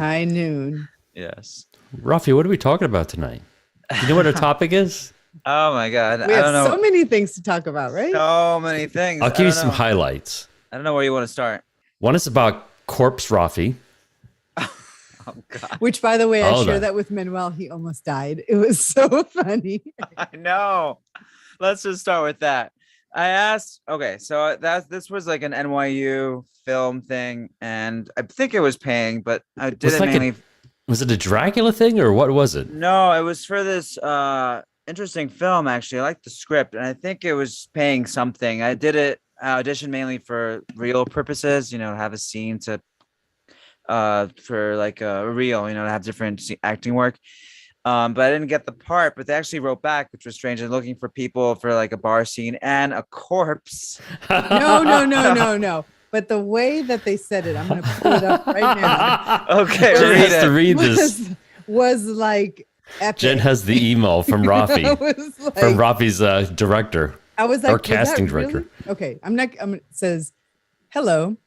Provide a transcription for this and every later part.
High noon. Yes. Rafi, what are we talking about tonight? Do you know what our topic is? Oh my God. We I have don't know. so many things to talk about, right? So many things. I'll I give you don't some know. highlights. I don't know where you want to start. One is about corpse Rafi. Oh God. Which, by the way, I Oh, shared that- that with Manuel. He almost died. It was so funny. I know. Let's just start with that. I asked, okay, so this was like an NYU film thing, and I think it was paying, but I did Was it like mainly. Was it a Dracula thing or what was it? No, it was for this interesting film actually. I liked the script, and I think it was paying something. I did it audition mainly for real purposes, have a scene to for like a reel, to have different acting work. But I didn't get the part, but they actually wrote back, which was strange, and looking for people for like a bar scene and a corpse. No. But the way that they said it, I'm going to pull it up right now. Okay, Jen read has to it. read this. Was like epic. Jen has the email from Rafi, from Rafi's director. I was like, or casting director. Really? Okay, it says, hello.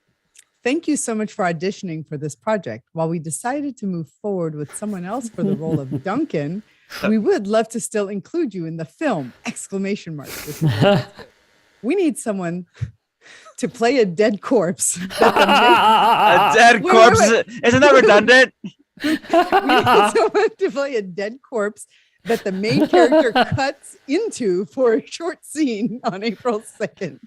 Thank you so much for auditioning for this project. While we decided to move forward with someone else for the role of Duncan, we would love to still include you in the film! ! We need someone to play a dead corpse. A dead corpse? Wait. Isn't that redundant? We need someone to play a dead corpse that the main character cuts into for a short scene on April 2nd.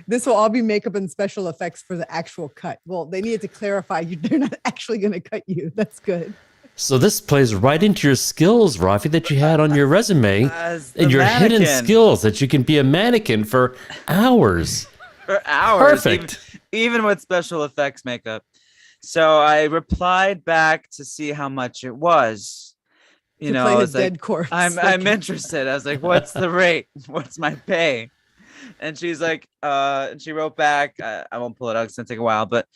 This will all be makeup and special effects for the actual cut. Well, they needed to clarify they're not actually going to cut you. That's good. So this plays right into your skills, Rafi, that you had on your resume, and your hidden skills that you can be a mannequin for hours. For hours. Perfect. Even with special effects makeup. So I replied back to see how much it was. I was like, dead corpse. I'm interested. I was like, what's the rate? What's my pay? And she's like, and she wrote back. I won't pull it out. It's gonna take a while, but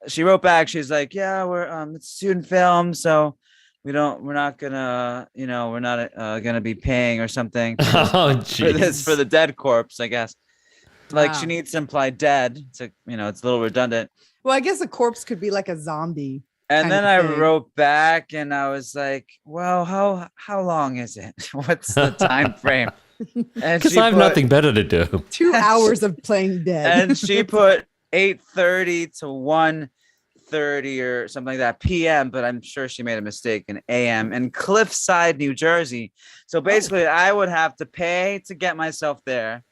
she wrote back. She's like, yeah, we're it's student film, so we're not gonna, we're not gonna be paying or something for the dead corpse, I guess. Like she needs to imply dead. It's it's a little redundant. Well, I guess a corpse could be like a zombie. And then I wrote back and I was like, well, how long is it? What's the time frame? Because I have nothing better to do. 2 hours of playing dead. And she put 8:30 to 1:30 or something like that PM, but I'm sure she made a mistake in AM in Cliffside, New Jersey. So basically I would have to pay to get myself there,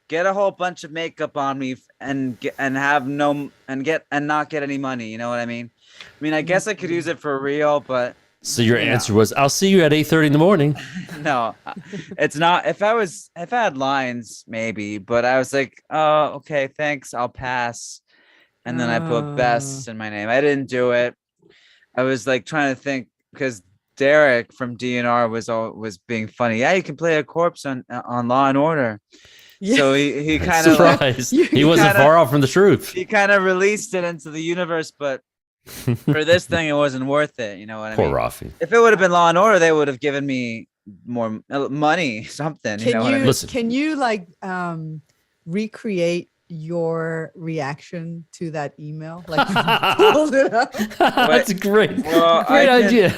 get a whole bunch of makeup on me and not get any money. You know what I mean? I guess I could use it for real, but so your answer was, I'll see you at 8:30 in the morning. No, it's not. If I had lines, maybe, but I was like, oh, okay, thanks, I'll pass. And then I put best in my name. I didn't do it. I was like trying to think because Derek from DNR was being funny. Yeah, you can play a corpse on Law and Order. Yeah. So he kind of surprised. He wasn't far off from the truth. He kind of released it into the universe, but for this thing, it wasn't worth it. You know what I mean? Poor Rafi. If it would have been Law and Order, they would have given me more money, something. Can you like recreate your reaction to that email? Like pulled it up. That's great. Well, great idea.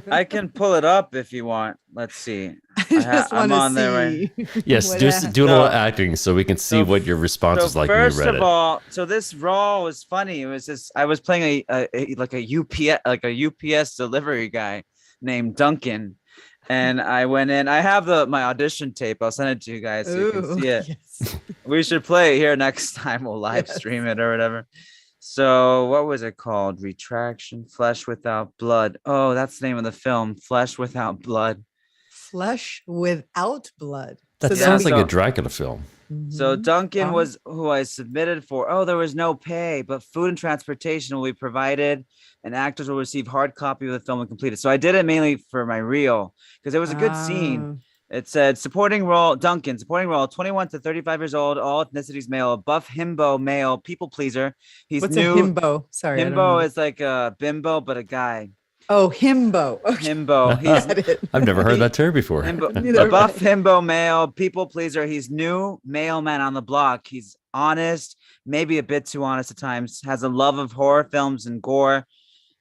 I can pull it up if you want. Let's see. I'm on there right. Yes, do a little acting so we can see what your response was like when you read it. First of all, so this role was funny. It was just I was playing a UPS delivery guy named Duncan, and I went in. I have my audition tape. I'll send it to you guys so you can see it. Yes. We should play it here next time. We'll live stream it or whatever. So what was it called? Retraction, Flesh Without Blood. Oh, that's the name of the film, Flesh Without Blood. Flesh Without Blood. That sounds like a Dracula film. So Duncan was who I submitted for. Oh, there was no pay, but food and transportation will be provided, and actors will receive hard copy of the film when completed. So I did it mainly for my reel because it was a good scene. It said supporting role, Duncan, supporting role, 21 to 35 years old, all ethnicities male, a buff himbo male, people pleaser. What's new. A himbo? Sorry. Himbo is like a bimbo, but a guy. Oh, himbo. Okay. Himbo. I've never heard that term before. A buff himbo male, people pleaser. He's new, mailman on the block. He's honest, maybe a bit too honest at times. Has a love of horror films and gore.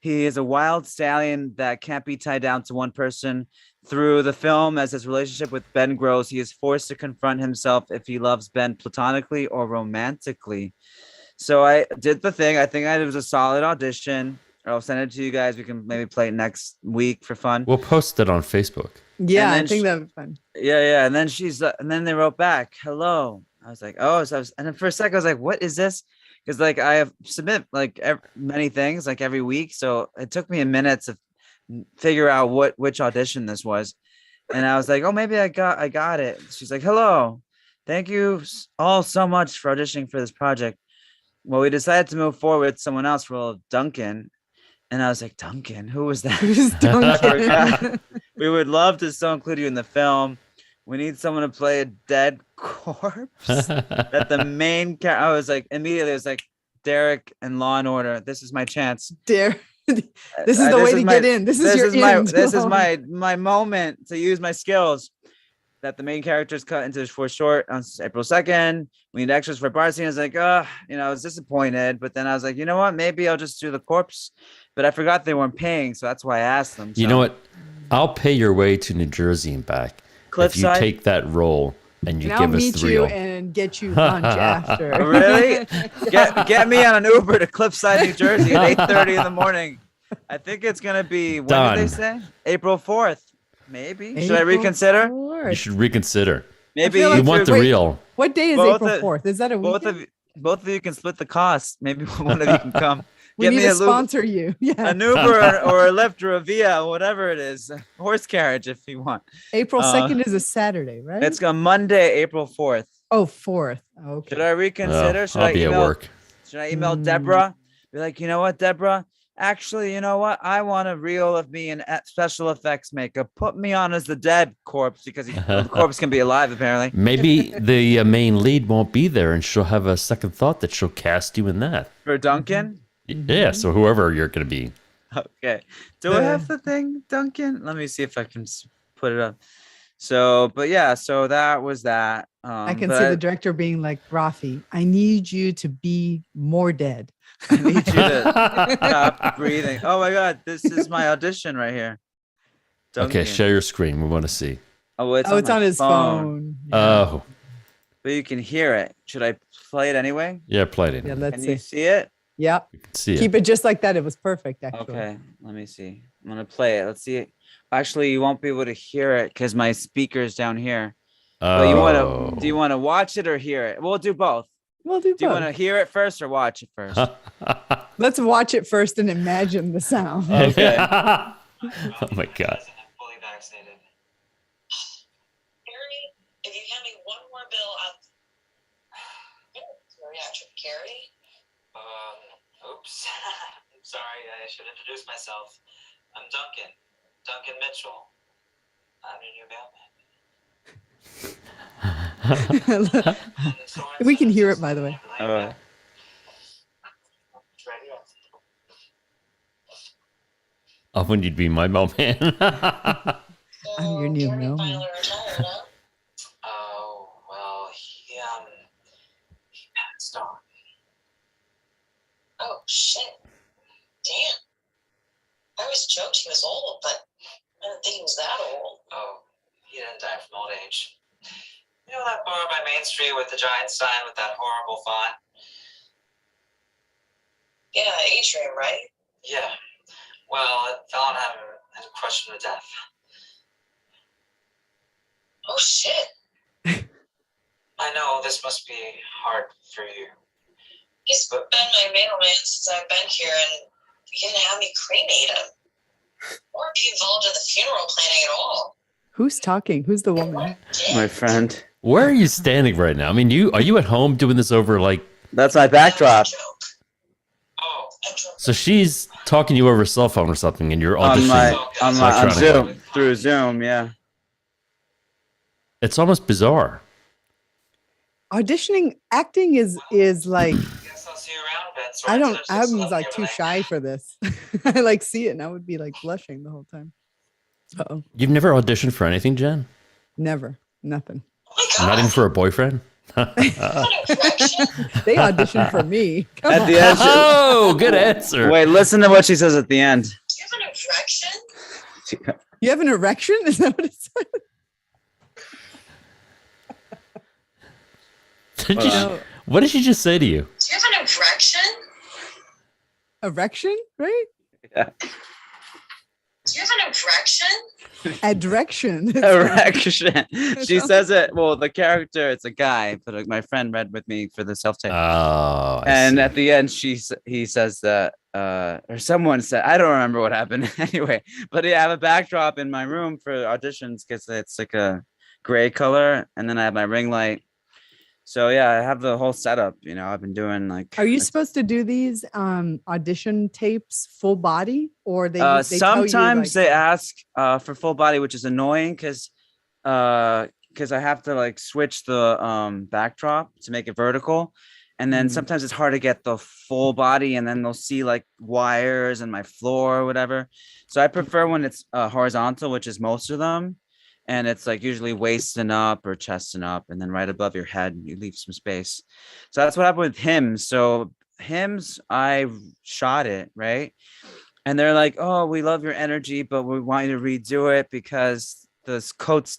He is a wild stallion that can't be tied down to one person. Through the film, as his relationship with Ben grows, he is forced to confront himself if he loves Ben platonically or romantically. So I did the thing. I think it was a solid audition. I'll send it to you guys. We can maybe play it next week for fun. We'll post it on Facebook. Yeah, I think that would be fun. Yeah. And then and then they wrote back, hello. I was like, oh, and then for a second I was like, what is this? Because like I have submit like many things like every week. So it took me a minute to figure out which audition this was. And I was like, oh, maybe I got it. She's like, hello. Thank you all so much for auditioning for this project. Well, we decided to move forward with someone else for Duncan. And I was like, Duncan, who was that? Who's Duncan? We would love to still include you in the film. We need someone to play a dead corpse. That the main character. I was like, immediately, it was like Derek and Law and Order. This is my chance. This is the way to get in. This is my moment to use my skills. That the main character is cut into for short on April 2nd. We need extras for bar scene. I was like, I was disappointed. But then I was like, you know what? Maybe I'll just do the corpse. But I forgot they weren't paying. So that's why I asked them. You know what? I'll pay your way to New Jersey and back. Cliffside? If you take that role and you I'll give us meet the you reel. and get you lunch after. Really? Get me on an Uber to Cliffside, New Jersey at 8:30 in the morning. I think it's going to be, when Done. did they say? April 4th. Maybe. Should I reconsider? 4th. You should reconsider. Maybe feel We like- want the Wait. reel. What day is Both April of- 4th? Is that a weekend? both of you can split the cost. Maybe one of you can come. We Get need me to a sponsor you. Yeah. an Uber or a Lyft or a Via, whatever it is, a horse carriage if you want. April 2nd is a Saturday, right? It's on Monday, April 4th. Oh, 4th. Okay. Should I reconsider? Should I'll I be at email? work. Should I email Deborah? Be like, you know what, Deborah? Actually, you know what? I want a reel of me in special effects makeup. Put me on as the dead corpse because the corpse can be alive apparently. Maybe the main lead won't be there and she'll have a second thought that she'll cast you in that. For Duncan? Yeah, so whoever you're going to be. Okay. Do I have the thing, Duncan? Let me see if I can put it up. So, but yeah, so that was that. I can see the director being like, Rafi, I need you to be more dead. I need you to stop breathing. Oh my God, this is my audition right here. Duncan. Okay, share your screen. We want to see. Oh, it's It's my on his phone. Oh, But you can hear it. Should I play it anyway? yeah, played it. Yeah, You let's Can you see. see it? Yep. can see Keep it. it just like that. It was perfect, actually. Okay, let me see. I'm gonna play it. Let's see it. Actually, you won't be able to hear it because my speaker's down here. But Oh. do you want to watch it or hear it? We'll do both. We'll do Do you both. want to hear it first or watch it first? Let's watch it first and imagine the sound. Okay. Oh my God. Fully vaccinated. Carrie, if you hand me one more bill, I'll. Your reaction, Carrie? Oops. I'm sorry. I should introduce myself. I'm Duncan. Duncan Mitchell. I'm your new mailman. We can hear it, by the way. Right. Oh, when you'd be my mailman. I'm your new Carrie mailman. finally retired, huh? Oh, well, he passed on. Oh, shit. Damn. I always joked he was old, but I didn't think he was that old. Oh, he didn't die from old age. You know that bar by Main Street with the giant sign with that horrible font? Yeah, Atrium, right? Yeah. Well, it fell on him and crushed him to death. Oh, shit. I know, this must be hard for you. He's been my mailman since I've been here, and you didn't have me cremate him. Or be involved in the funeral planning at all. Who's talking? Who's the woman? My friend. Where are you standing right now? I mean, are you at home doing this over like? That's my backdrop. Oh, So she's talking to you over a cell phone or something, and you're On auditioning. on Electronic. Zoom. Through Zoom, yeah. It's almost bizarre. Auditioning, acting is like, guess I'll see you around, Ben. I don't, Sorry, I'm just like love too you shy for this. I like see it and I would be like blushing the whole time. Uh-oh. You've never auditioned for anything, Jen? Never. Nothing. Oh my God. Not even for a boyfriend? What a correction. They auditioned for me. Come At on. the end, Oh, good answer. wait, listen to what she says at the end. Do you have an erection? You have an erection? Is that what it said? What did she just say to you? Do you have an erection? Erection, right? Yeah. Do you have an erection? Adrection. Erection. She says it. Well, the character, it's a guy, but my friend read with me for the self tape. Oh, And at the end, he says that, or someone said, I don't remember what happened anyway. But yeah, I have a backdrop in my room for auditions because it's like a gray color, and then I have my ring light. So yeah, I have the whole setup. You know, I've been doing like. Are you supposed to do these audition tapes full body, or they tell you, sometimes like, they ask for full body, which is annoying because I have to like switch the backdrop to make it vertical, and then sometimes it's hard to get the full body, and then they'll see like wires and my floor or whatever. So I prefer when it's horizontal, which is most of them. And it's like usually waist and up or chest and up, and then right above your head, you leave some space. So that's what happened with hymns. So hymns, I shot it, right? And they're like, oh, we love your energy, but we want you to redo it because this coat's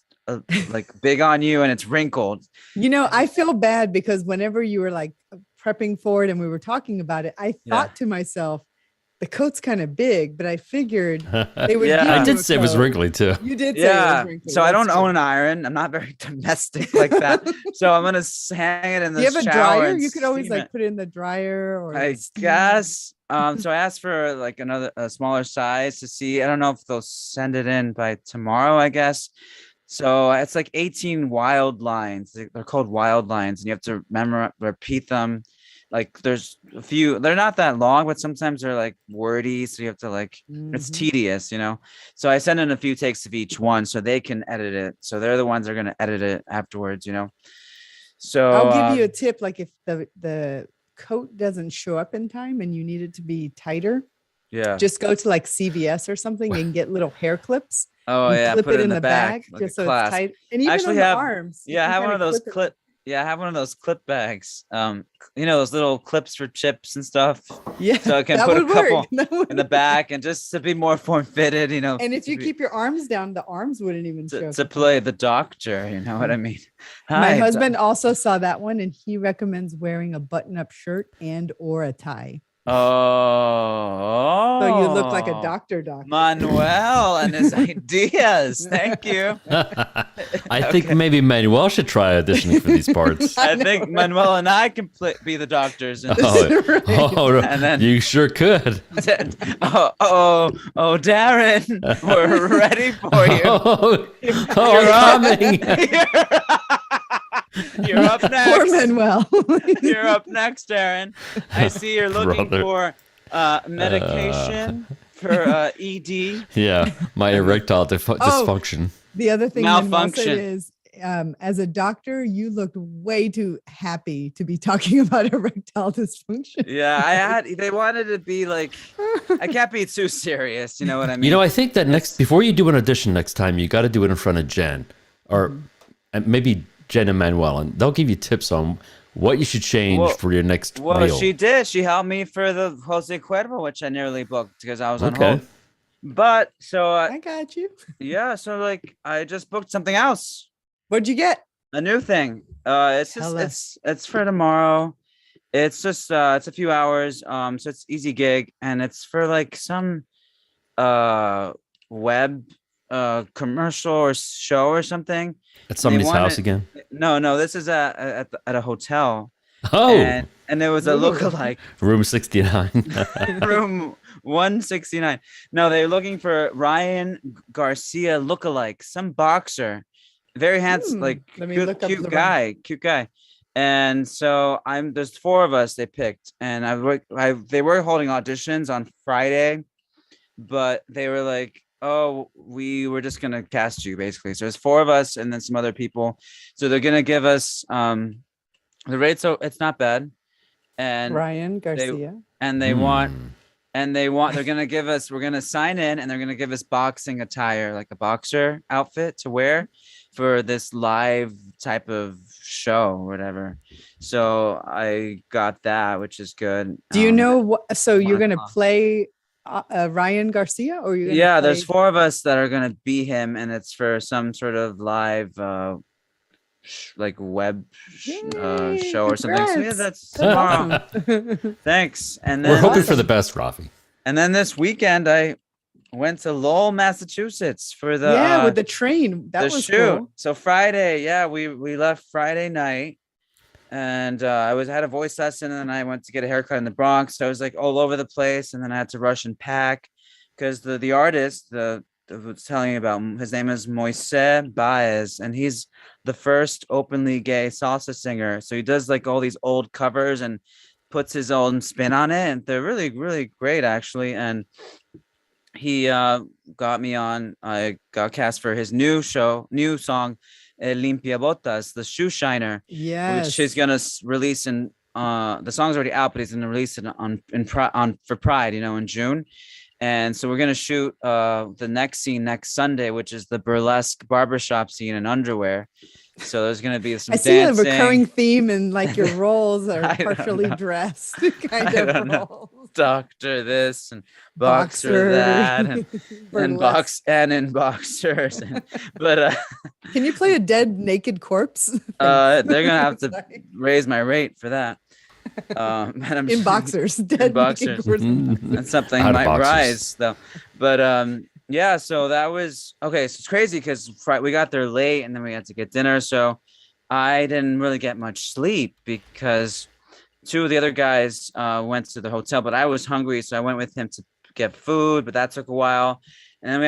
like big on you and it's wrinkled. You know, I feel bad because whenever you were like prepping for it and we were talking about it, I thought to myself, the coat's kind of big, but I figured they would. Yeah, I did say it was wrinkly too. You did say Yeah. it was wrinkly. So I don't That's own an iron. I'm not very domestic like that. So I'm gonna hang it in the true. You have a shower dryer? and You could always steam like it. put it in the dryer, or I guess. So I asked for like a smaller size to see. I don't know if they'll send it in by tomorrow, I guess. So it's like 18 wild lines. They're called wild lines, and you have to repeat them. Like there's a few, they're not that long, but sometimes they're like wordy. So you have to like, it's tedious, you know? So I send in a few takes of each one so they can edit it. So they're the ones that are going to edit it afterwards, you know? So I'll give you a tip. Like if the coat doesn't show up in time and you need it to be tighter, yeah, just go to like CVS or something and get little hair clips. oh and yeah, clip put it in the back, bag like just a so clasp. it's tight. And even Actually on the have- arms. you Yeah, I can have one of kinda those clip it. clip. Yeah, I have one of those clip bags. You know, those little clips for chips and stuff. Yeah, So I can that put a would couple work. That would in the work. back and just to be more form fitted, you know. And if you to be- keep your arms down, the arms wouldn't even show. to play the doctor, you know what I mean? My Hi, husband also saw that one, and he recommends wearing a button-up shirt and or a tie. Oh, So you look like a doctor. Manuel and his ideas. Thank you. I think maybe Manuel should try auditioning for these parts. I think Manuel and I can be the doctors. And Oh, And then- you sure could. oh, Darren, we're ready for you. Oh, coming. You're up Poor next. Manuel. You're up next, Darren. I see you're looking Brother. for medication for ED. Yeah, my erectile dysfunction. The other thing Manuel said Malfunction. is, as a doctor, you looked way too happy to be talking about erectile dysfunction. Yeah, they wanted to be like, I can't be too serious. You know what I mean? You know, I think that before you do an audition next time, you got to do it in front of Jen, or maybe Jen and Manuel, and they'll give you tips on what you should change for your next reel. She did. She helped me for the Jose Cuervo, which I nearly booked because I was on hold. But so I got you. yeah, so like I just booked something else, What'd you get? a new thing. It's Tell just it's for tomorrow. It's just it's a few hours. So it's easy gig, and it's for like some web commercial or show or something. At somebody's want house it- again. No, this is at a hotel. Oh, And it was a lookalike. room 69. Room 169. No, they're looking for Ryan Garcia lookalike, some boxer, very handsome, like Let me look up cute the guy. And so there's four of us they picked, and they were holding auditions on Friday, but they were like, oh, we were just gonna cast you basically. So there's four of us and then some other people. So they're gonna give us the rate, so it's not bad. And Ryan Garcia. they're gonna give us, we're gonna sign in and they're gonna give us boxing attire, like a boxer outfit to wear for this live type of show or whatever. So I got that, which is good. Do you know what? So you're 1 gonna o'clock. play Ryan Garcia, or you're gonna Yeah, play... there's 4 of us that are gonna be him, and it's for some sort of live like web Yay, show or something. So yeah, congrats. that's tomorrow. Awesome. Thanks. And We're then hoping for Awesome. the best, Rafi. and then this weekend I went to Lowell, Massachusetts for the Yeah, with the train. That the was shoot. cool. So Friday, yeah, we left Friday night, and I had a voice lesson, and then I went to get a haircut in the Bronx. So I was like all over the place, and then I had to rush and pack because the artist was telling you about, his name is Moise Baez, and he's the first openly gay salsa singer. So he does like all these old covers and puts his own spin on it, and they're really, really great actually. And he got me on. I got cast for his new song, Limpia Botas, the shoe shiner, Yes. which he's gonna release in. The song's already out, but he's gonna release it on for Pride, in June. And so we're gonna shoot the next scene next Sunday, which is the burlesque barbershop scene in underwear. So there's gonna be some I see dancing. a recurring theme in like your roles are I don't partially know. dressed I kind of don't know. roles. Doctor this and boxer that and burlesque. in boxers but Can you play a dead naked corpse? they're gonna have to Sorry. raise my rate for that. And I'm In boxers, dead naked boxers. corpse. That's something Out of might boxers. rise though. But yeah, so that was okay. So it's crazy because we got there late and then we had to get dinner. So I didn't really get much sleep because 2 of the other guys went to the hotel, but I was hungry, so I went with him to get food, but that took a while. And then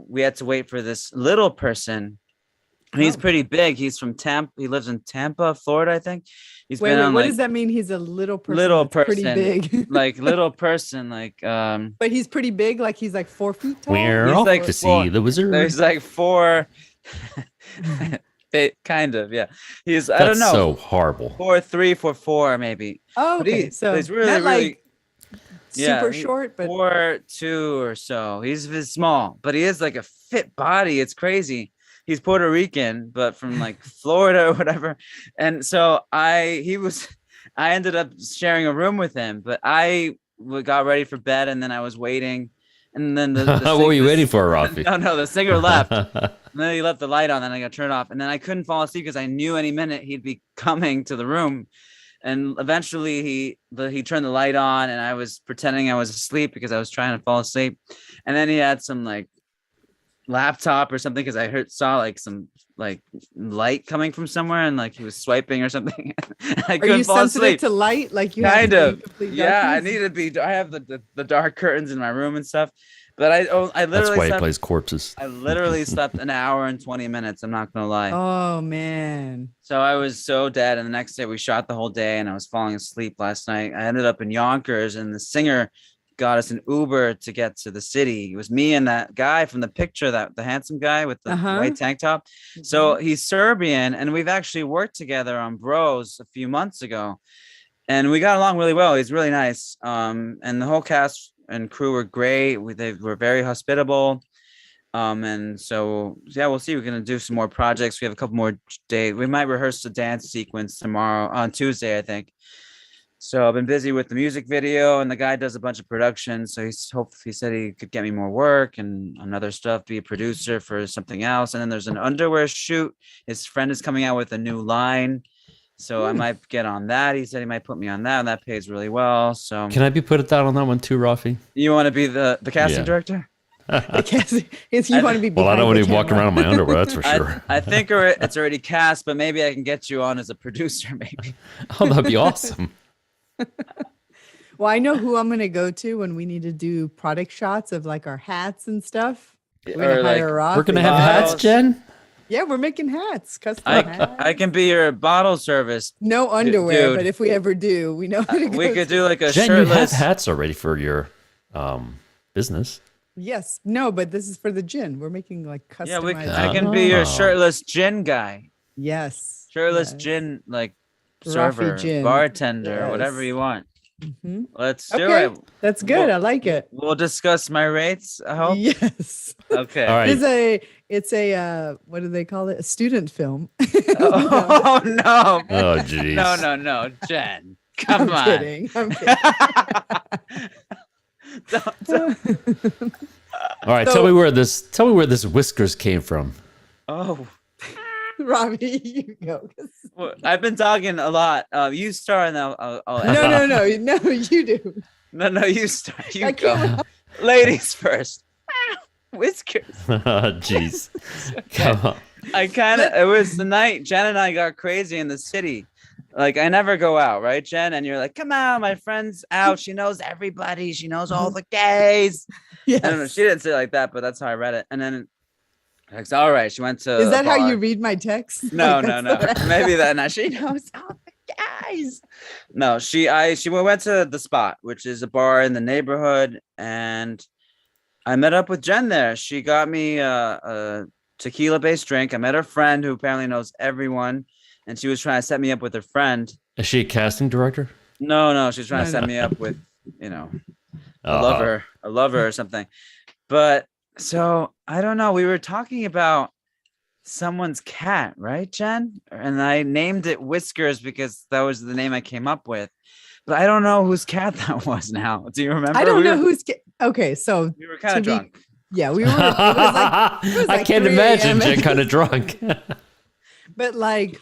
we had to wait for this little person. And he's Oh. pretty big. He's from Tampa. He lives in Tampa, Florida, I think. He's Wait, been wait, on what like does that mean? He's a little person. Little that's pretty person. big. like little person, like But he's pretty big, like he's like 4 feet tall. We're He's off like to four- see the wizard. there's like 4 kind of, yeah. He's That's I don't know. so horrible. 4'3", 4'4", maybe. Oh, But okay. he- So he's really, not really like yeah, super he- short, but 4'2" or so. He's small, but he has like a fit body. It's crazy. He's Puerto Rican, but from like Florida or whatever. And so I ended up sharing a room with him, but I got ready for bed and then I was waiting. And then What were you waiting for, Rafi? No, the singer left. And then he left the light on, and I got turned off. And then I couldn't fall asleep because I knew any minute he'd be coming to the room. And eventually he turned the light on, and I was pretending I was asleep because I was trying to fall asleep. And then he had some like laptop or something because I saw like some like light coming from somewhere, and like he was swiping or something. I are couldn't you fall sensitive asleep. to light? Like you have Kind to be in of. complete Yeah, I darkness? need to be. I have the dark curtains in my room and stuff. But I That's literally why he slept, plays corpses. I literally slept an hour and 20 minutes. I'm not gonna lie. Oh man. So I was so dead. And the next day we shot the whole day, and I was falling asleep last night. I ended up in Yonkers, and the singer got us an Uber to get to the city. It was me and that guy from the picture, the handsome guy with the white tank top. So he's Serbian, and we've actually worked together on Bros a few months ago, and we got along really well. He's really nice. And the whole cast and crew were great. They were very hospitable. And so yeah, we'll see. We're gonna do some more projects. We have a couple more days. We might rehearse the dance sequence tomorrow on Tuesday, I think. So I've been busy with the music video, and the guy does a bunch of production. So he said he could get me more work and another stuff, be a producer for something else. And then there's an underwear shoot. His friend is coming out with a new line. So I might get on that. He said he might put me on that, and that pays really well. So Can I be put down on that one too, Rafi? you want to be the casting Yeah. director? If you want to be Well, I behind don't want the to be walking camera. around in my underwear, that's for sure. I think it's already cast, but maybe I can get you on as a producer, maybe. Oh, that'd be awesome. Well, I know who I'm gonna go to when we need to do product shots of like our hats and stuff. We're gonna Or, like, hire Rafi. We're going to have hats, Bottles. Jen? Yeah, we're making hats, custom hats. I can be your bottle service. No underwear, dude. but if we ever do, we know how to go. We could do like a Jen, you have shirtless. hats already for your business. Yes, no, but this is for the gin. We're making like Yeah, customized. I can be your Oh. shirtless gin guy, Yes, shirtless yes. gin like Rafi server, gin. bartender, Yes. whatever you want. Mhm. Let's do Okay. it. That's good. Well, I like it. We'll discuss my rates. I hope. Yes. Okay. All right. It's a what do they call it? A student film. Oh no. Oh, jeez. No, Jen. Come I'm on. kidding. I'm kidding. Don't- All right. So- Tell me where this whiskers came from. Oh, Robbie, you go. well, I've been talking a lot. You start, and I'll No, you do. no. You start. You I go. can't. Ladies first. Whiskers. Oh, jeez. Come on. It was the night Jen and I got crazy in the city. Like, I never go out, right, Jen? And you're like, come on, my friend's out. She knows everybody. She knows all the gays. Yes. I don't know. She didn't say it like that, but that's how I read it. And then, like, all right, she went to. Is a that how bar. you read my text? No, Like, no. that's the- Maybe that. Now she knows all the guys. No, she went to the Spot, which is a bar in the neighborhood, and I met up with Jen there. She got me a tequila-based drink. I met her friend who apparently knows everyone, and she was trying to set me up with her friend. Is she a casting director? No, she's trying to No, set me up with, a Uh-huh. lover or something. But so I don't know. We were talking about someone's cat, right, Jen? And I named it Whiskers because that was the name I came up with. But I don't know whose cat that was now. Do you remember? I don't know who's. Okay, so We were kind of to be- drunk. yeah, we were. It was I like can't 3 imagine a.m. Jen kind of drunk. But like,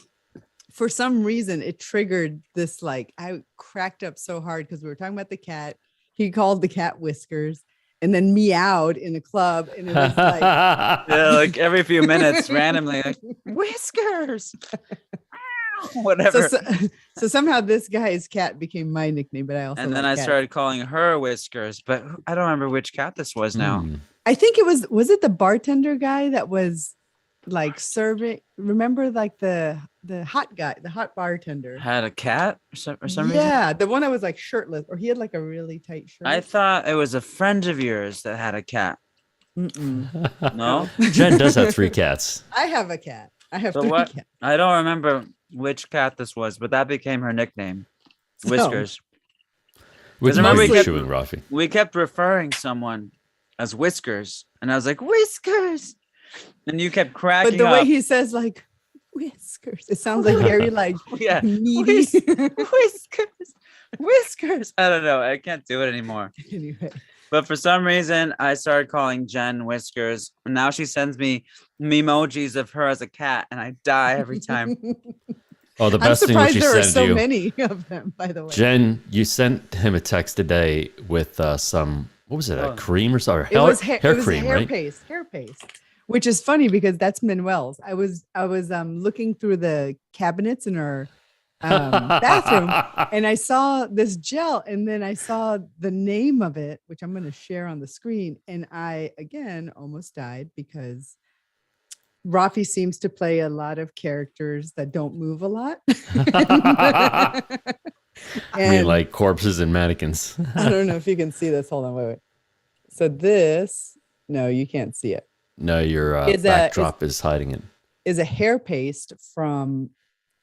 for some reason, it triggered this. Like, I cracked up so hard because we were talking about the cat. He called the cat Whiskers, and then meowed in a club, and it was like, Yeah, like every few minutes, randomly, like Whiskers. Whatever. so somehow this guy's cat became my nickname, but I also And then like I cats. started calling her Whiskers, but I don't remember which cat this was now. Hmm. I think it was it the bartender guy that was like serving? Remember, like the hot guy, the hot bartender. Had a cat for some reason? Yeah, the one that was like shirtless, or he had like a really tight shirt. I thought it was a friend of yours that had a cat. Mm-mm. No? Jen does have 3 cats. I have a cat. I have So 3 what? cats. I don't remember which cat this was, but that became her nickname. So- Whiskers. With remember mouth we kept- chewing, Rafi. We kept referring someone as Whiskers, and I was like, Whiskers! And you kept cracking But the up. way he says like Whiskers, it sounds like very like Yeah. needy. Whiskers. I don't know. I can't do it anymore. Anyway, But for some reason, I started calling Jen Whiskers. And now she sends me memojis of her as a cat, and I die every time. Oh, the I'm best thing when surprised she there are sent so you. many of them. By the way, Jen, you sent him a text today with some, what was it, a Oh. cream or something? it was hair it was cream, hair right? paste, which is funny because that's Manuel's. I was looking through the cabinets in our bathroom, and I saw this gel, and then I saw the name of it, which I'm going to share on the screen, and I again almost died because Rafi seems to play a lot of characters that don't move a lot. I mean, And like corpses and mannequins. I don't know if you can see this. Hold on, wait. So this, no, you can't see it. No, your It's a- backdrop is hiding it. Is a hair paste from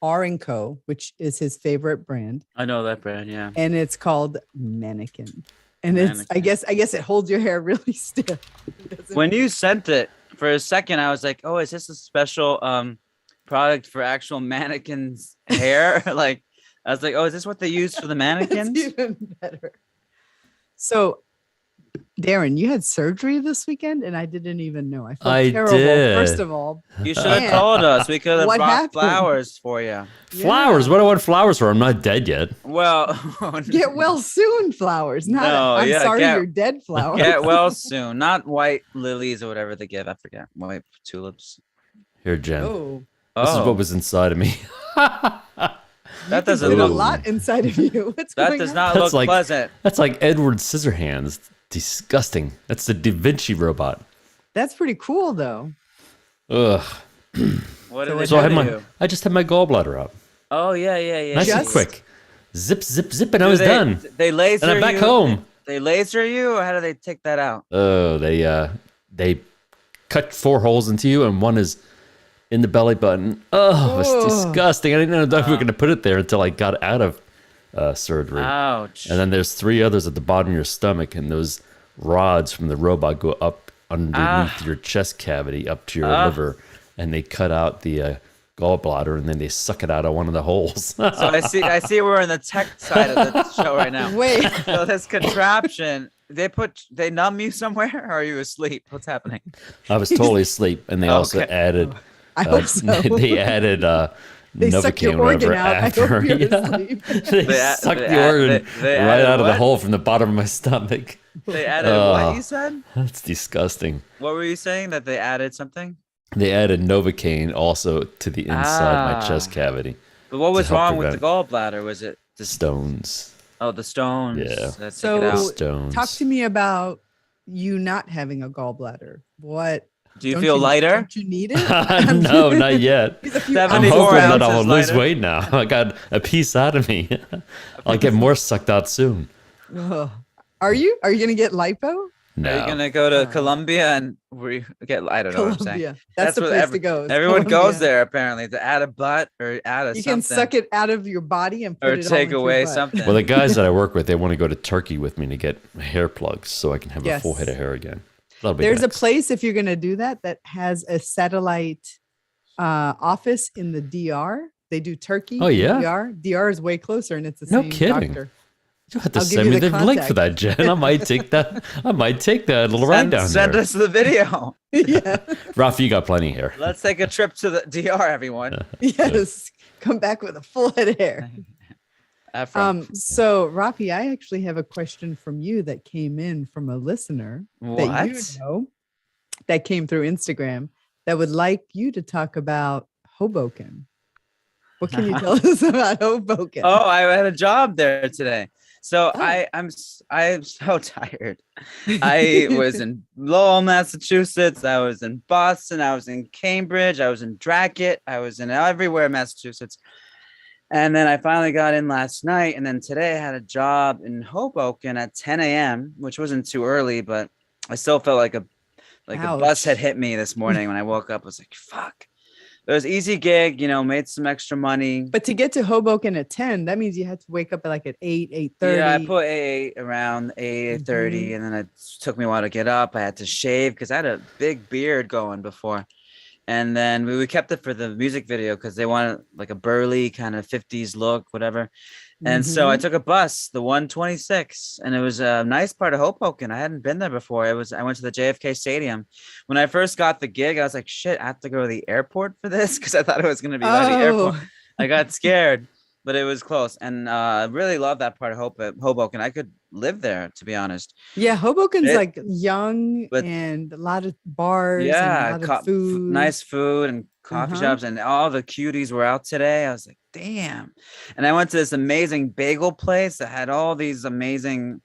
R&Co, which is his favorite brand, I know that brand, yeah. and it's called Mannequin. And it's I guess it holds your hair really stiff. It doesn't- When you sent it, for a second, I was like, oh, is this a special product for actual mannequins' hair? Like, I was like, oh, is this what they use for the It's mannequins? even better. So, Darren, you had surgery this weekend, and I didn't even know. I felt I terrible. did. First of all, You should have Yeah. told us. We could have What brought happened? flowers for you. Flowers? Yeah. What do I want flowers for? I'm not dead yet. Well, get well soon, flowers. Not No, I'm yeah, sorry, get- you're dead flowers. get well soon. Not white lilies or whatever they give. I forget. White tulips. Here, Jen. Oh, This is Oh, what was inside of me. that doesn't there's a Ooh. look. lot inside of you. What's That going does on? not That's look like- pleasant. That's like Edward Scissorhands. Disgusting. That's the Da Vinci robot. That's pretty cool, though. Ugh. What So did they So I do had to my, you? I just had my gallbladder out. Oh yeah, yeah, yeah. Nice yeah, and Just- quick. Zip, zip, zip, and I Do was they- done. They laser And I'm back you? home. They laser you, or how do they take that out? Oh, they cut 4 holes into you, and one is in the belly button. Oh, it's Oh. disgusting. I didn't know that we were going to put it there until I got out of surgery. Ouch. And then there's 3 others at the bottom of your stomach, and those rods from the robot go up underneath your chest cavity up to your liver, and they cut out the gallbladder, and then they suck it out of one of the holes. So I see we're in the tech side of the show right now. Wait. So this contraption, they numb you somewhere, or are you asleep? What's happening? I was totally asleep, and they also Okay. added. I hope so. They added They suck your Novocaine organ whatever out. I after. hope you're Yeah. asleep. They They sucked they the organ they right added out of the what? hole from the bottom of my stomach. They added what you said? That's disgusting. What were you saying? That they added something? They added Novocaine also to the inside my Ah. chest cavity. But what was help wrong with the prevent- gallbladder? Was it the Stones. the stones? Yeah. That So- took it out. Stones. Talk to me about you not having a gallbladder. What? Do you don't feel lighter? Don't you need it? No, not yet. He's a few I'm 74 hoping that ounces I'll lose lighter. weight now. I got a piece out of me. I'll get more sucked out soon. Ugh. Are you going to get lipo? No. Are you gonna go to Colombia and get? I don't know what I'm saying. Colombia. That's the what place to go. is Everyone goes Colombia. there apparently to add a butt or add a You something. can suck it out of your body and put or it all take into your away butt. something. Well, the guys that I work with, they want to go to Turkey with me to get hair plugs so I can have a full Yes. head of hair again. That'll be There's next. a place if you're going to do that has a satellite office in the DR. They do Turkey. Oh, and yeah? DR. DR is way closer, and it's the No same kidding. doctor. You have to I'll give send you me the the link for that, Jen. I might take that. I might take that little ride down Send there. us the video. Yeah. Ralph, you got plenty of hair. Let's take a trip to the DR, everyone. Yes. Come back with a full head of hair. Ephraim. So Rafi, I actually have a question from you that came in from a listener that you What? know that came through Instagram that would like you to talk about Hoboken. What can you tell us about Hoboken? Oh, I had a job there today. So Oh. I'm so tired. I was in Lowell, Massachusetts. I was in Boston. I was in Cambridge. I was in Dracut. I was in everywhere in Massachusetts. And then I finally got in last night. And then today I had a job in Hoboken at 10 a.m., which wasn't too early, but I still felt like a bus had Ouch. hit me this morning when I woke up. I was like, fuck. It was easy gig, made some extra money. But to get to Hoboken at 10, that means you had to wake up at like at 8, 8:30. Yeah, I put around 8:30, and then it took me a while to get up. I had to shave because I had a big beard going before. And then we kept it for the music video because they wanted like a burly kind of 50s look, whatever. And so I took a bus, the 126, and it was a nice part of Hoboken. I hadn't been there before. I went to the JFK Stadium. When I first got the gig, I was like, shit, I have to go to the airport for this because I thought it was going to be by the airport. I got scared, but it was close. And I really love that part of Hoboken. I could live there, to be honest. Yeah, Hoboken's It- like young but- and a lot of bars Yeah, and a lot of food. nice food and coffee shops, and all the cuties were out today. I was like, damn. And I went to this amazing bagel place that had all these amazing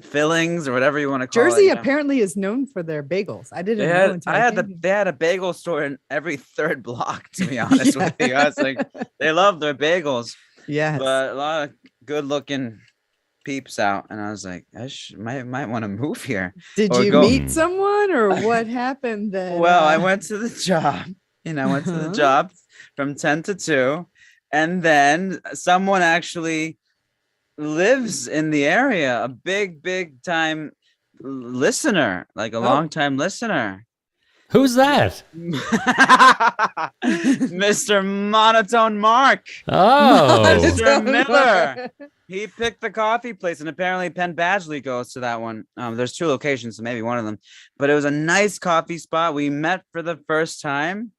fillings or whatever you want to call Jersey it. apparently is known for their bagels. I didn't know until I came here. They had a bagel store in every third block, to be honest with you. I was like, they love their bagels, Yes. but a lot of good looking peeps out. And I was like, might want to move here. Did or you go- meet someone or what happened then? Well, I went to the job, I went to the Uh-huh. job from 10 to 2. And then someone actually lives in the area, a big time listener, like a long time listener. Who's that? Mr. Monotone Mark. Oh, Mr. Miller. He picked the coffee place, and apparently Penn Badgley goes to that one. There's 2 locations, so maybe one of them. But it was a nice coffee spot. We met for the first time,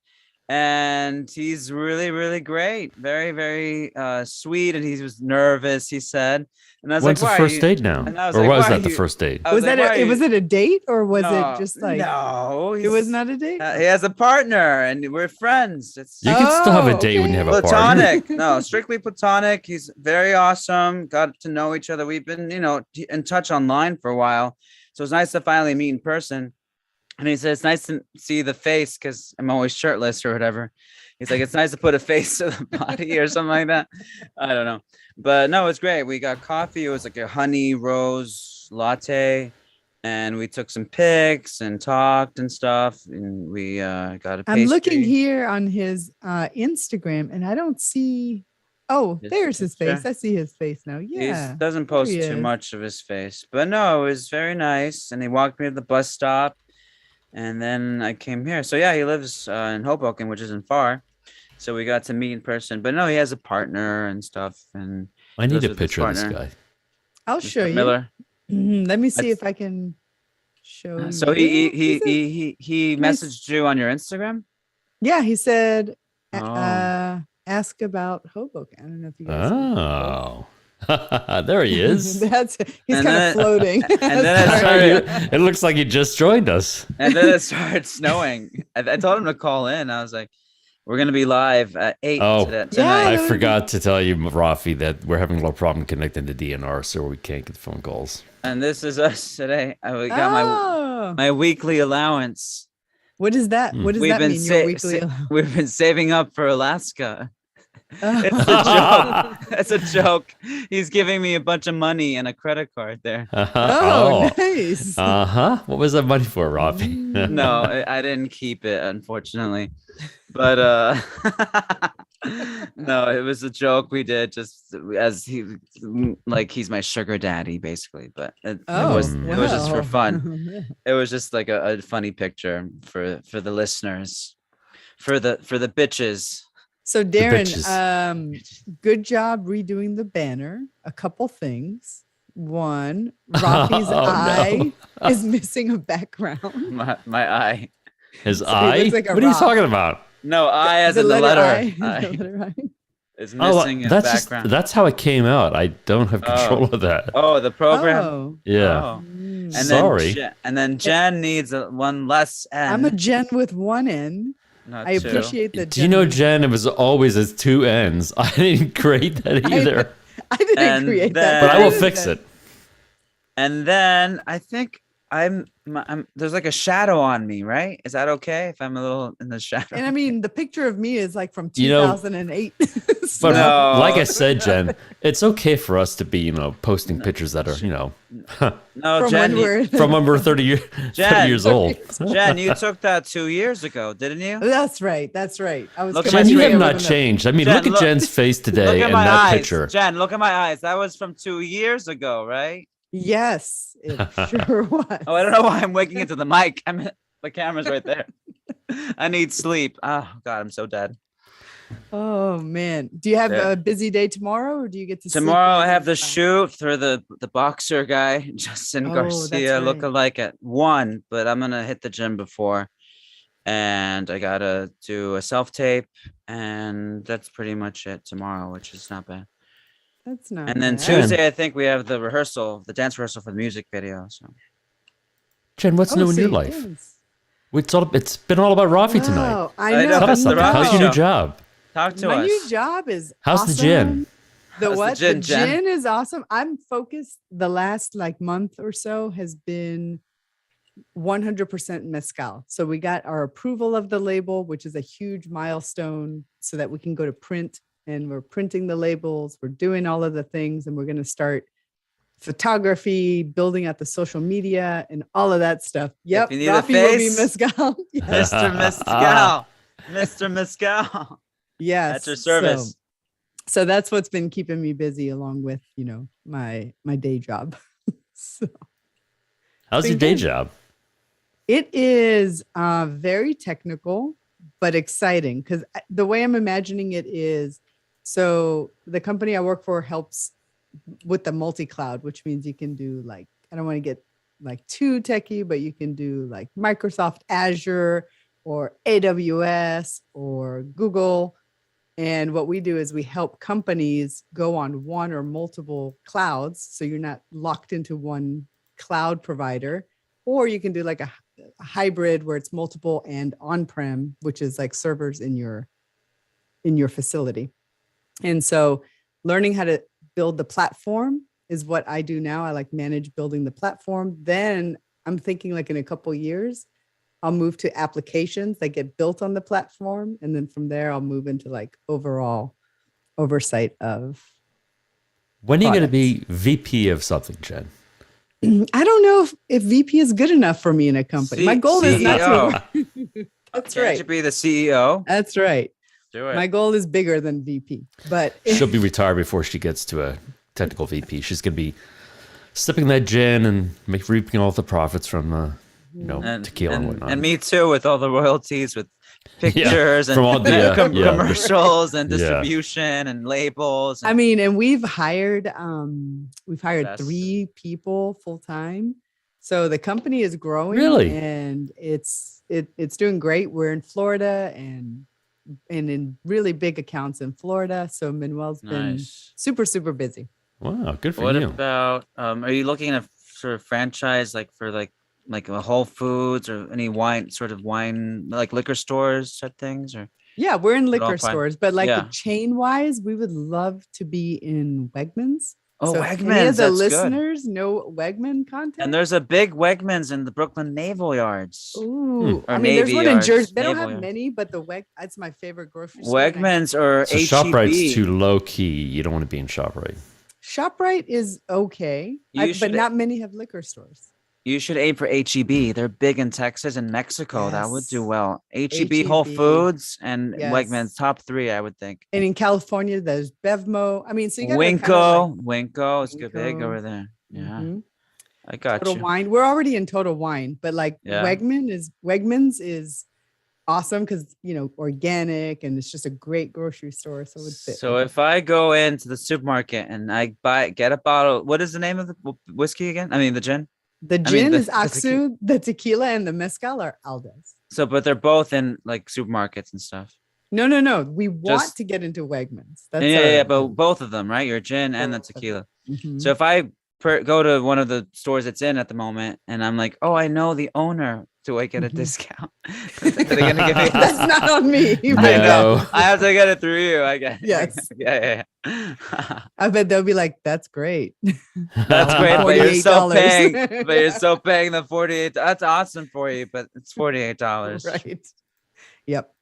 and he's really, really great. Very, very sweet, and he was nervous, he said. And I was when's like, the why are first you-" date now? And I was Or like, was why that are the you- first date? I was like, that "Why are was you-" it a date or was No, it just like no? it was not a date? He has a partner, and we're friends. It's You can still have a Oh, date when you have a partner. platonic. No, strictly platonic. He's very awesome. Got to know each other. We've been, in touch online for a while. So it's nice to finally meet in person. And he said, it's nice to see the face because I'm always shirtless or whatever. He's like, it's nice to put a face to the body or something like that. I don't know. But no, it's great. We got coffee. It was like a honey rose latte. And we took some pics and talked and stuff. And we got a pastry. I'm looking here on his Instagram and I don't see. Oh, His there's his face. picture. I see his face now. Yeah. He doesn't there post he too is. much of his face, but no, it was very nice. And he walked me to the bus stop, and then I came here. So yeah, he lives in Hoboken, which isn't far. So we got to meet in person. But no, he has a partner and stuff. And I need lives a with his picture of this partner, guy. I'll Mr. show you. Miller. Let me see That's- if I can show you. So he nice- messaged you on your Instagram. Yeah, he said, Oh. ask about Hoboken. I don't know if you guys. can- Oh, there he is. That's he's And kind then- of floating. and then I started- It looks like he just joined us. And then it started snowing. I told him to call in. I was like, "We're gonna be live at 8 Oh. tonight." Yeah, I that would've forgot to tell you, Rafi, that we're having a little problem connecting to DNR, so we can't get phone calls. And this is us today. I got my Oh, my weekly allowance. what is that? What does We've that been mean? Your weekly. we've been saving up for Alaska. Oh. It's a joke. It's a joke. He's giving me a bunch of money and a credit card there. Oh, nice. What was that money for, Rafi? No, I didn't keep it, unfortunately. But no, it was a joke we did just as he's my sugar daddy, basically. But it was just for fun. It was just like a funny picture for the listeners, for the bitches. So Darren, bitches. good job redoing the banner. A couple things. One, Rafi's Oh, no. eye is missing a background. My eye. His So he eye? looks like a What are you rock. talking about? No, I as in the letter. I. I The letter I. is Oh, missing a that's background. that's how it came out. I don't have control of that. Oh, the program. Oh. Yeah. Oh. Mm. And Sorry. then Jen needs one less N. I'm a Jen with one N. not I two. appreciate the. Do you know, Jen, it was always as two ends. I didn't create that either. I didn't And create then- that. But I will did fix that. it. And then I think I'm there's like a shadow on me, right? Is that okay if I'm a little in the shadow? And I mean, the picture of me is like from You know, 2008. But No. like I said, Jen, it's okay for us to be, posting pictures that are, no, from Jen, when we're from when we're 30 Jen. years old. Jen, you took that 2 years ago, didn't you? That's right. That's right. I was. Look at Jen, you have concentrating not on the- changed. I mean, Jen, look at look- Jen's face Look today at and my that eyes, picture. Jen. Look at my eyes. That was from 2 years ago, right? Yes, it sure was. Oh, I don't know why I'm waking into the mic. The camera's right there. I need sleep. Oh God, I'm so dead. Oh man, do you have Yeah. a busy day tomorrow, or do you get to sleep Tomorrow I in? have the shoot for the boxer guy, Justin Oh, Garcia, that's right. lookalike at 1, but I'm gonna hit the gym before, and I gotta do a self tape, and that's pretty much it tomorrow, which is not bad. That's not. And then bad. Tuesday, I think we have the dance rehearsal for the music video. So Jen, what's new in so your you life? dance. It's been all about Rafi tonight. Wow, I I know. know. Tell us the something. Rafi How's your new show. job? talk to My us. new job is How's awesome. the gin? The How's the what? gin, the Jen? gin is awesome. I'm focused. The last month or so has been 100% mezcal. So we got our approval of the label, which is a huge milestone, so that we can go to print. And we're printing the labels. We're doing all of the things, and we're going to start photography, building out the social media, and all of that stuff. Yep, you need a Rafi will be face, mezcal. Yes. Mr. Mescal. Mr. Mescal. Yes. At your service. So that's what's been keeping me busy, along with my day job. So How's your day job? it is very technical, but exciting, because the way I'm imagining it is, so the company I work for helps with the multi-cloud, which means you can do I don't want to get too techie, but you can do Microsoft Azure or AWS or Google. And what we do is we help companies go on one or multiple clouds. So you're not locked into one cloud provider, or you can do a hybrid where it's multiple and on-prem, which is servers in your facility. And so learning how to build the platform is what I do now. I manage building the platform. Then I'm thinking in a couple years, I'll move to applications that get built on the platform. And then from there, I'll move into overall oversight of. When are you going to products. be VP of something, Jen? I don't know if VP is good enough for me in a company. My goal is not to. That's Can't right. you be the CEO? That's right. Do it. My goal is bigger than VP, but She'll be retired before she gets to a technical VP. She's going to be sipping that gin and reaping all the profits from, tequila and whatnot. And me too, with all the royalties, with pictures and from all the commercials and Yeah. distribution and labels. I mean, and we've hired Best. 3 people full time. So the company is growing, Really? and it's doing great. We're in Florida and in really big accounts in Florida. So Manuel's been Nice. super, super busy. Wow, good for What you. about? Are you looking at sort of franchise like for like a Whole Foods or any wine like liquor stores type things or? Yeah, we're in all liquor fine. stores, but like Yeah. the chain wise, we would love to be in Wegmans. Oh, So if any Wegmans, of the that's good. listeners know Wegman content. And there's a big Wegmans in the Brooklyn Naval Yards. Ooh, Or I mean, there's Navy one in Yards, Jersey. They don't Naval have Yards. many, but the that's my favorite grocery store. and I- Wegmans or So HEB. ShopRite's too low key. You don't want to be in ShopRite. ShopRite is okay, You but should- not many have liquor stores. You should aim for HEB. They're big in Texas and Mexico. That would do Yes. well. HEB, Whole HEB. Foods, and Yes. Wegmans, top 3, I would think. And in California, there's Bevmo. I mean, so you got Winco is good big Winco. over there. Yeah, Mhm. I got Total you. Wine. We're already in Total Wine, but like Yeah. Wegmans is awesome because organic and it's just a great grocery store. So it's So if I go into the supermarket and I get a bottle, what is the name of the whiskey again? I mean the gin. the mean, gin the- is the Aksu, the tequila and the mezcal are Aldes. So, but they're both in like supermarkets and stuff. No. We want Just- to get into Wegmans. That's Yeah, but both of them, right? Your gin and the Both of them. tequila. Mhm. So if I go to one of the stores it's in at the moment and I'm like, oh, I know the owner, do I get a Mhm. discount? Are they gonna give me? That's not on me. I know. No. I have to get it through you. I guess. Yes. Yeah. I bet they'll be like, "That's great." That's great, but you're so $48. paying. But you're so paying the 48. That's awesome for you, but it's $48. Right. Yep.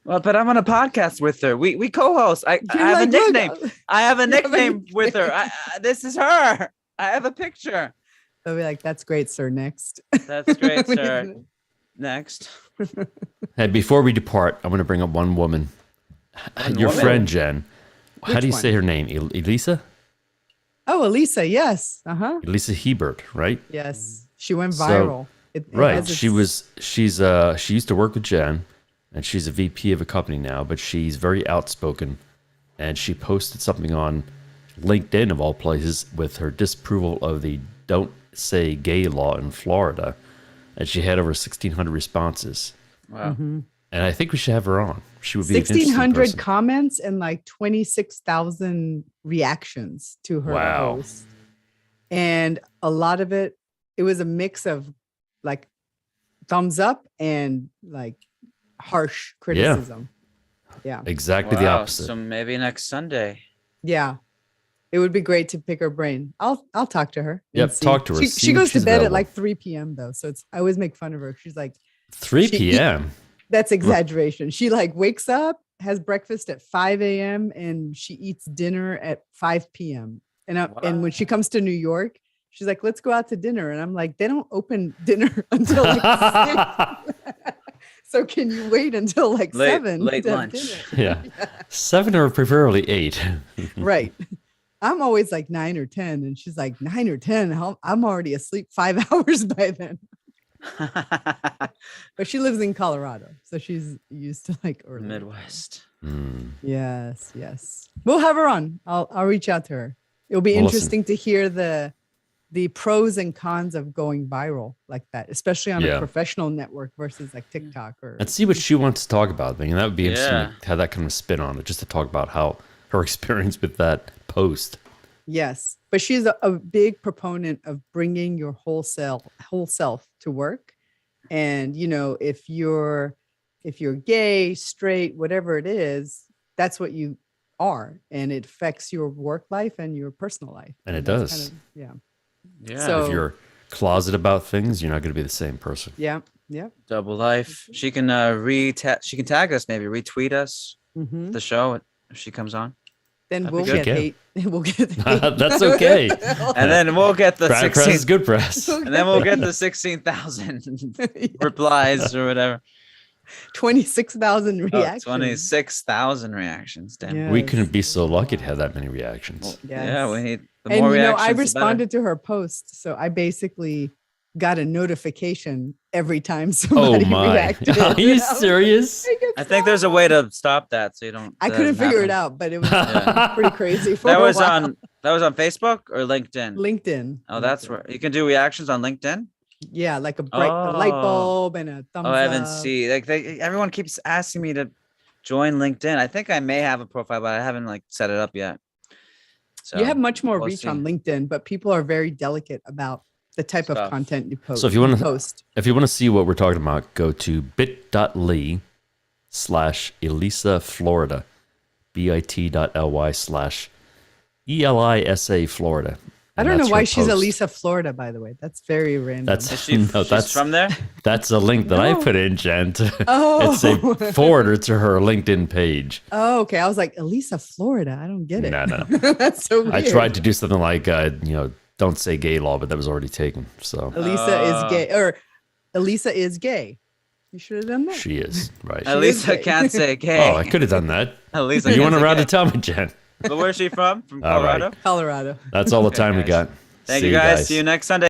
Well, but I'm on a podcast with her. We co-host. I You're have like, a "Look, nickname. I have a You have a nickname with her. This is her. I have a picture. They'll be like, "That's great, sir." Next. That's great, We sir. need- Next. Hey, before we depart, I'm going to bring up one woman. Your woman? friend, Jen. How Which do you one? say her name? Elisa? Oh, Elisa. Yes. Elisa Hebert, right? Yes. She went So- viral. It Right. has She used to work with Jen, and she's a VP of a company now, but she's very outspoken, and she posted something on LinkedIn of all places with her disapproval of the Don't Say Gay law in Florida, and she had over 1,600 responses. Wow. Mm-hmm. And I think we should have her on. She would be an interesting 1,600 person. comments and like 26,000 reactions to her Wow. post. And a lot of it was a mix of like thumbs up and like harsh criticism. Yeah. Exactly the Wow, opposite. So maybe next Sunday. Yeah. It would be great to pick her brain. I'll talk to her. and Yep, see. talk to her, She, see she when goes to she's bed at available. like 3 p.m. though. So I always make fun of her. She's like, 3 she- p.m. that's exaggeration. She like wakes up, has breakfast at 5 a.m. and she eats dinner at 5 p.m. And when she comes to New York, she's like, let's go out to dinner. And I'm like, they don't open dinner until like 6. So can you wait until like Late- 7? late to have lunch. dinner? Yeah. 7 or preferably 8. Right. I'm always like 9 or 10. And she's like, 9 or 10. I'm already asleep 5 hours by then. But she lives in Colorado. So she's used to like early. Midwest. Hmm. Yes. We'll have her on. I'll reach out to her. It'll be Well, listen. interesting to hear the pros and cons of going viral like that, especially on Yeah. a professional network versus like TikTok or And see what she wants to talk about. I mean, that would be interesting Yeah. to have that kind of spin on it, just to talk about how her experience with that post. yes. But she's a big proponent of bringing your whole self to work. And if you're gay, straight, whatever it is, that's what you are, and it affects your work life and your personal life. And it that's does. yeah. Yeah. So- If you're closet about things, you're not going to be the same person. Yeah. Double life. She can she can tag us, maybe retweet us Mhm. the show if she comes on. Then That'd we'll be get good. hate. We'll get hate. That's okay. And then we'll get the Bad press 16 is good press. and then we'll get the 16,000 replies or whatever. 26,000 Oh, reactions. 26,000 reactions. Damn. Yeah. We Yes. couldn't be so lucky to have that many reactions. Yeah, we need the And more you know, reactions. I the better. responded to her post, so I basically got a notification every time somebody Oh my! reacted. Are you And I was like, serious? "Make it I think there's a stop." way to stop that, so you don't. I that couldn't doesn't figure it happen. out, but it was Yeah. pretty crazy. For That a was while. on Facebook or LinkedIn. LinkedIn. Oh, that's LinkedIn. where you can do reactions on LinkedIn. Yeah, like a light Oh. bulb and a thumbs Oh, I haven't up. seen. Like everyone keeps asking me to join LinkedIn. I think I may have a profile, but I haven't like set it up yet. So You have much more we'll reach see. on LinkedIn, but people are very delicate about the type Stuff. of content you post. So if you want to post, if you want to see what we're talking about, go to bit.ly/Elisa Florida, bit.ly/ELISA Florida. I And don't know that's why her she's post. Elisa Florida, by the way. That's very random. That's Is she, no, she's that's from there. that's a link that I No. put in, Jen. Oh. It's a forwarder to her LinkedIn page. Oh, okay. I was like, Elisa Florida. I don't get it. No. That's so weird. I tried to do something like don't say gay law, but that was already taken. So Elisa is gay, or Elisa is gay. You should have done that. she is right. She is Elisa gay. can't say gay. Oh, I could have done that. Elisa, You can't weren't say around gay. to tell me, Jen. But where's she from? From All right. Colorado. Colorado. That's all the time we guys. got. Thank See you guys. See you next Sunday.